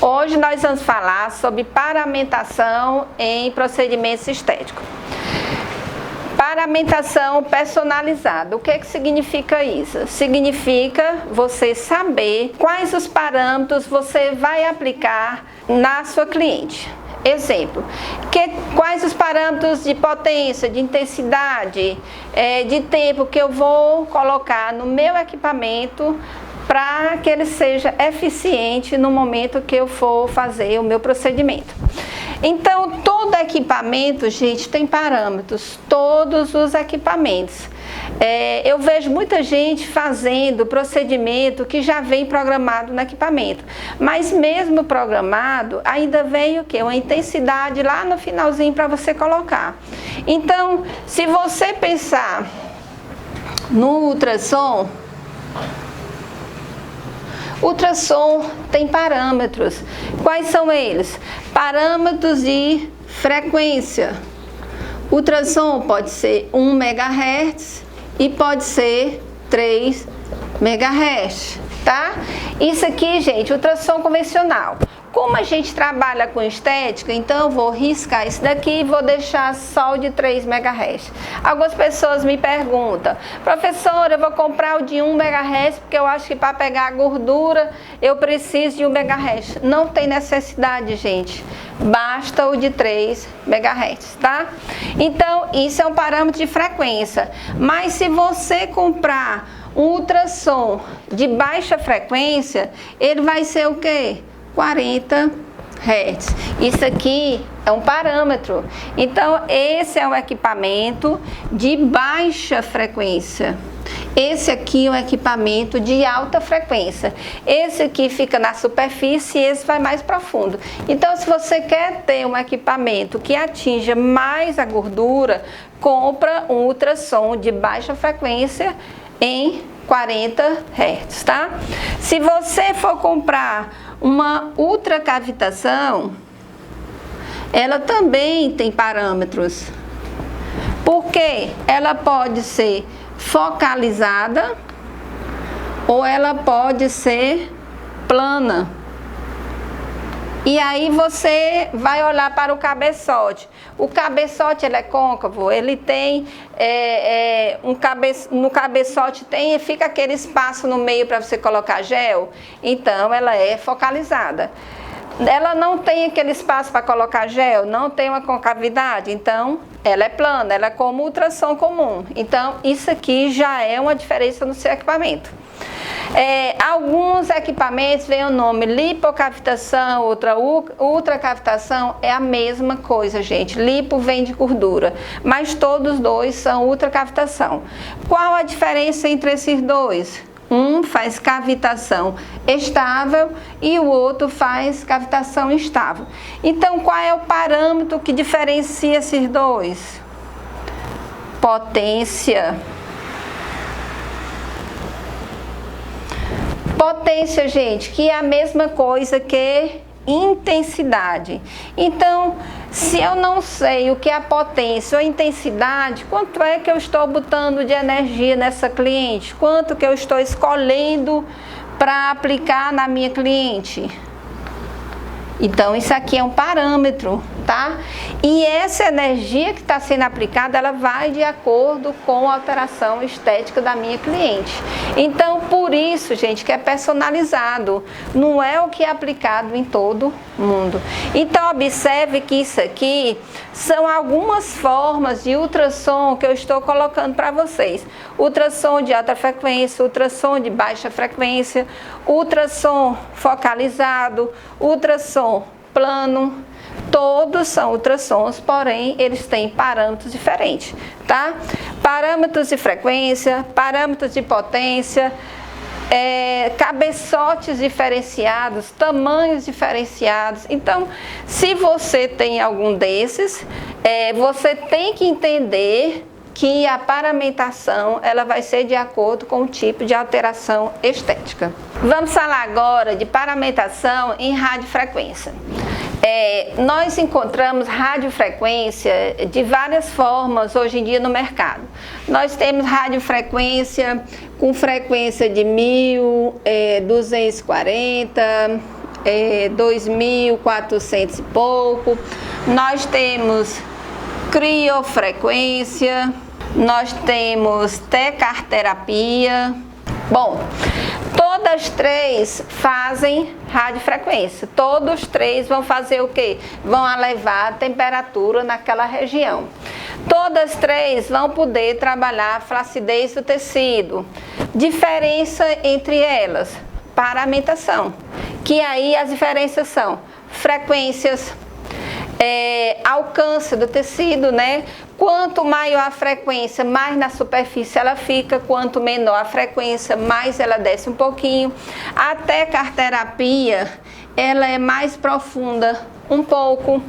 Hoje nós vamos falar sobre paramentação em procedimentos estéticos. Paramentação personalizada. O que significa isso? Significa você saber quais os parâmetros você vai aplicar na sua cliente. Exemplo, quais os parâmetros de potência, de intensidade, de tempo que eu vou colocar no meu equipamento para que ele seja eficiente no momento que eu for fazer o meu procedimento. Então, todo equipamento, gente, tem parâmetros, todos os equipamentos. Eu vejo muita gente fazendo procedimento que já vem programado no equipamento, mas mesmo programado, ainda vem o quê? Uma intensidade lá no finalzinho para você colocar. Então, se você pensar no ultrassom, ultrassom tem parâmetros. Quais são eles? Parâmetros de frequência. Ultrassom pode ser 1 MHz e pode ser 3 MHz, tá? Isso aqui, gente, ultrassom convencional. Como a gente trabalha com estética, então eu vou riscar isso daqui e vou deixar só o de 3 MHz. Algumas pessoas me perguntam, professora, eu vou comprar o de 1 MHz porque eu acho que para pegar a gordura eu preciso de 1 MHz. Não tem necessidade, gente. Basta o de 3 MHz, tá? Então, isso é um parâmetro de frequência. Mas se você comprar um ultrassom de baixa frequência, ele vai ser o quê? 40 Hz. Isso aqui é um parâmetro. Então, esse é um equipamento de baixa frequência. Esse aqui é um equipamento de alta frequência. Esse aqui fica na superfície e esse vai mais profundo. Então, se você quer ter um equipamento que atinja mais a gordura, compra um ultrassom de baixa frequência em 40 Hz, tá? Se você for comprar uma ultracavitação, ela também tem parâmetros. Porque ela pode ser focalizada ou ela pode ser plana. E aí você vai olhar para o cabeçote. O cabeçote ele é côncavo, ele tem no cabeçote fica aquele espaço no meio para você colocar gel. Então ela é focalizada. Ela não tem aquele espaço para colocar gel, não tem uma concavidade, então ela é plana, ela é como ultrassom comum. Então isso aqui já é uma diferença no seu equipamento. Alguns equipamentos vem o nome lipocavitação, ultracavitação, é a mesma coisa, gente. Lipo vem de gordura, mas todos dois são ultracavitação. Qual a diferença entre esses dois? Um faz cavitação estável e o outro faz cavitação instável. Então, qual é o parâmetro que diferencia esses dois? Potência. Potência, gente, que é a mesma coisa que intensidade. Então, se eu não sei o que é a potência ou a intensidade, quanto é que eu estou botando de energia nessa cliente? Quanto que eu estou escolhendo para aplicar na minha cliente? Então, isso aqui é um parâmetro, tá? E essa energia que está sendo aplicada, ela vai de acordo com a alteração estética da minha cliente. Então, por isso, gente, que é personalizado. Não é o que é aplicado em todo mundo. Então, observe que isso aqui são algumas formas de ultrassom que eu estou colocando para vocês. Ultrassom de alta frequência, ultrassom de baixa frequência, ultrassom focalizado, ultrassom plano, todos são ultrassons, porém eles têm parâmetros diferentes, tá? Parâmetros de frequência, parâmetros de potência, cabeçotes diferenciados, tamanhos diferenciados. Então, se você tem algum desses, você tem que entender que a paramentação ela vai ser de acordo com o tipo de alteração estética. Vamos falar agora de paramentação em radiofrequência. Nós encontramos radiofrequência de várias formas hoje em dia no mercado. Nós temos radiofrequência com frequência de 1240, 2.400 e pouco. Nós temos criofrequência, nós temos tecarterapia. Bom, todas três fazem radiofrequência. Todos três vão fazer o quê? Vão elevar a temperatura naquela região. Todas três vão poder trabalhar a flacidez do tecido. Diferença entre elas, paramentação, que aí as diferenças são frequências, alcance do tecido, né? Quanto maior a frequência, mais na superfície ela fica. Quanto menor a frequência, mais ela desce um pouquinho. A tecarterapia, ela é mais profunda um pouco.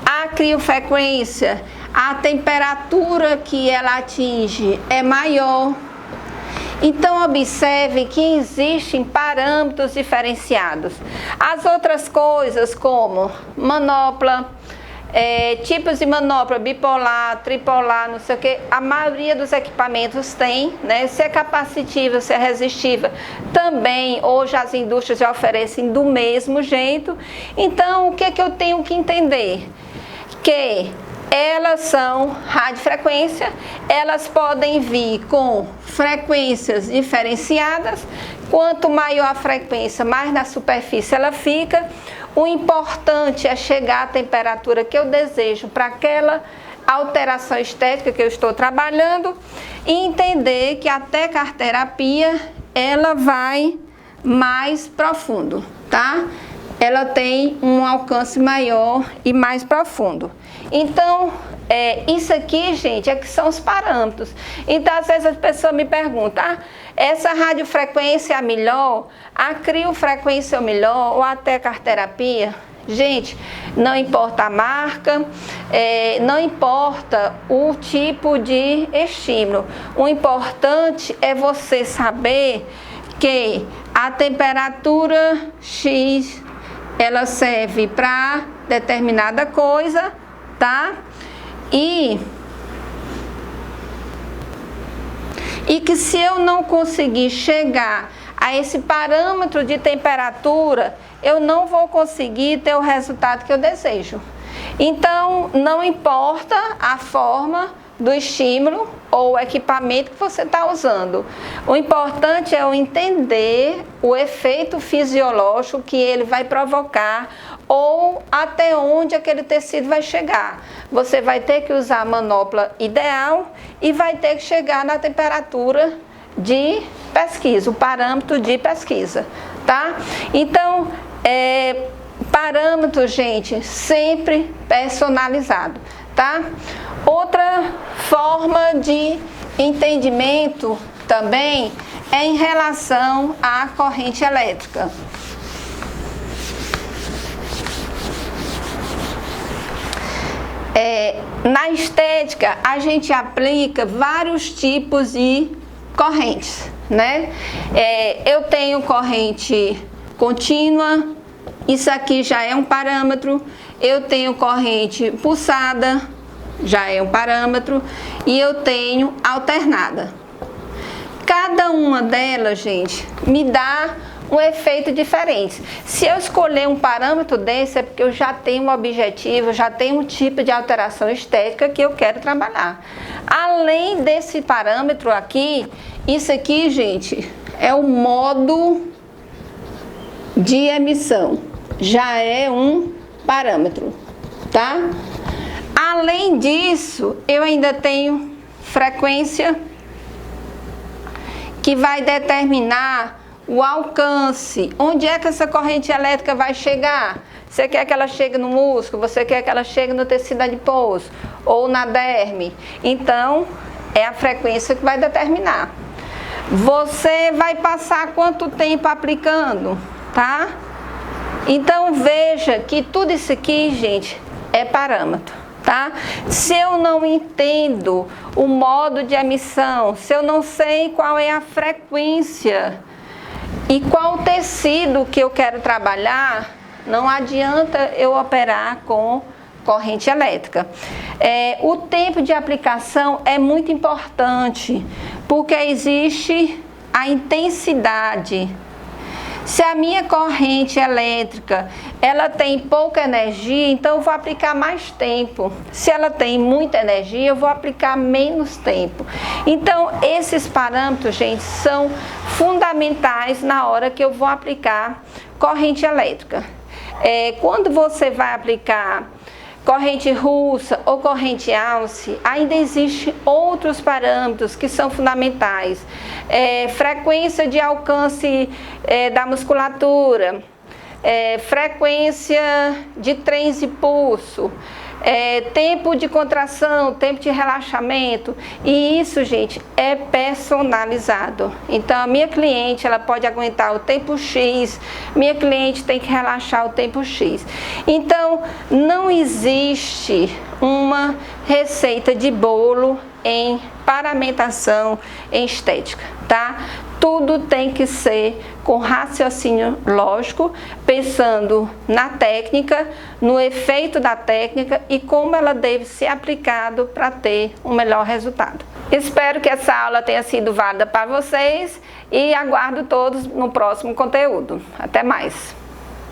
A criofrequência, a temperatura que ela atinge é maior. Então, observe que existem parâmetros diferenciados. As outras coisas, como manopla, tipos de manopla, bipolar, tripolar, não sei o que, a maioria dos equipamentos tem, né? Se é capacitiva, se é resistiva, também hoje as indústrias já oferecem do mesmo jeito. Então, o que é que eu tenho que entender? Que elas são radiofrequência, elas podem vir com frequências diferenciadas. Quanto maior a frequência, mais na superfície ela fica. O importante é chegar à temperatura que eu desejo para aquela alteração estética que eu estou trabalhando e entender que a tecarterapia, ela vai mais profundo, tá? Ela tem um alcance maior e mais profundo. Então, isso aqui, gente, é que são os parâmetros. Então, às vezes as pessoas me perguntam, essa radiofrequência é a melhor, a criofrequência é a melhor, ou a tecarterapia? Gente, não importa a marca, não importa o tipo de estímulo. O importante é você saber que a temperatura X, ela serve para determinada coisa, tá? E que se eu não conseguir chegar a esse parâmetro de temperatura, eu não vou conseguir ter o resultado que eu desejo. Então, não importa a forma do estímulo ou o equipamento que você está usando. O importante é eu entender o efeito fisiológico que ele vai provocar ou até onde aquele tecido vai chegar. Você vai ter que usar a manopla ideal e vai ter que chegar na temperatura de pesquisa, o parâmetro de pesquisa, tá? Então, parâmetro, gente, sempre personalizado, tá? Outra forma de entendimento também é em relação à corrente elétrica. Na estética, a gente aplica vários tipos de correntes, né? Eu tenho corrente contínua, isso aqui já é um parâmetro. Eu tenho corrente pulsada, já é um parâmetro, e eu tenho alternada. Cada uma delas, gente, me dá um efeito diferente. Se eu escolher um parâmetro desse, é porque eu já tenho um objetivo, já tenho um tipo de alteração estética que eu quero trabalhar. Além desse parâmetro aqui, isso aqui, gente, é o modo de emissão. Já é um parâmetro, tá? Além disso, eu ainda tenho frequência, que vai determinar o alcance. Onde é que essa corrente elétrica vai chegar? Você quer que ela chegue no músculo? Você quer que ela chegue no tecido adiposo? Ou na derme? Então, é a frequência que vai determinar. Você vai passar quanto tempo aplicando, tá? Então, veja que tudo isso aqui, gente, é parâmetro, tá? Se eu não entendo o modo de emissão, se eu não sei qual é a frequência e qual tecido que eu quero trabalhar, não adianta eu operar com corrente elétrica. O tempo de aplicação é muito importante, porque existe a intensidade. Se a minha corrente elétrica, ela tem pouca energia, então eu vou aplicar mais tempo. Se ela tem muita energia, eu vou aplicar menos tempo. Então, esses parâmetros, gente, são fundamentais na hora que eu vou aplicar corrente elétrica. Quando você vai aplicar corrente russa ou corrente Alce, ainda existem outros parâmetros que são fundamentais. Frequência de alcance da musculatura, frequência de trens de pulso, tempo de contração, tempo de relaxamento, e isso, gente, é personalizado. Então, a minha cliente, ela pode aguentar o tempo X, minha cliente tem que relaxar o tempo X. Então, não existe uma receita de bolo em paramentação em estética, tá? Tudo tem que ser com raciocínio lógico, pensando na técnica, no efeito da técnica e como ela deve ser aplicada para ter um melhor resultado. Espero que essa aula tenha sido válida para vocês e aguardo todos no próximo conteúdo. Até mais!